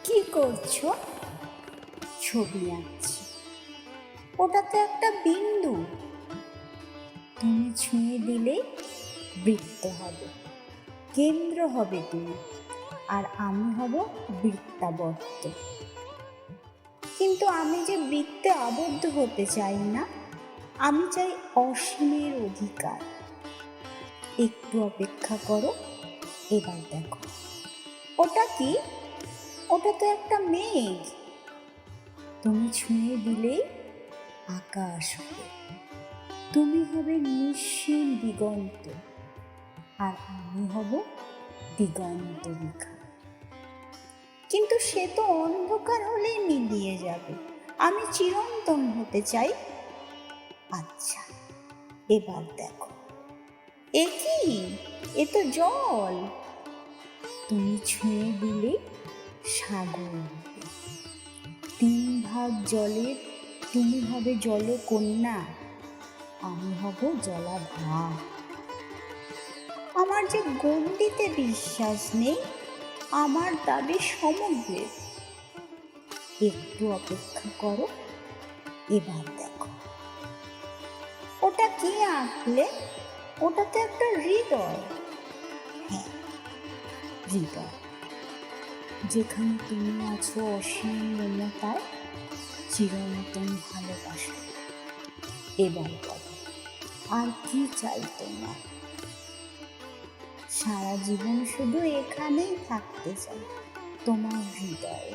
কি করছো? ছবি আঁকছি। ওটাতে একটা বিন্দু, তুমি ছুঁয়ে দিলে বৃত্ত হবে, কেন্দ্র হবে তুমি, আর আমি হব বৃত্তাবর্ত। কিন্তু আমি যে বৃত্তে আবদ্ধ হতে চাই না, আমি চাই অসীমের অধিকার। একটু অপেক্ষা করো, এবার দেখো। ওটা কি? ওটা তো একটা মেঘ। তুমি ছুঁয়ে দিলেই আকাশ হবে, তুমি হবে নিশ্চিন দিগন্ত, আর আমি হব দিগন্ত রেখা। কিন্তু সে তো অন্ধকার হলেই মিলিয়ে যাবে। আমি চিরন্তন হতে চাই। আচ্ছা, এবার দেখো। এ কি? এ তো জল। তুমি ছুঁয়ে দিলে সাগর হবে। 3 ভাগ জলের তুমি হবে জলকন্যা, আমি হব জলাধার। আমার যে গণ্ডিতে বিশ্বাস নেই, আমার দাবি সমগ্রের। একটু অপেক্ষা করো, এবার দেখো। ওটা কি আঁকলে? ওটা তো একটা হৃদয়। হ্যাঁ, হৃদয়, যেখানে তুমি আছো অসীম মমতায়, চিরন্তন ভালোবাসা। এবার বলো, আর কি চাই তোমার? সারা জীবন শুধু এখানেই থাকতে চাই, তোমার হৃদয়ে।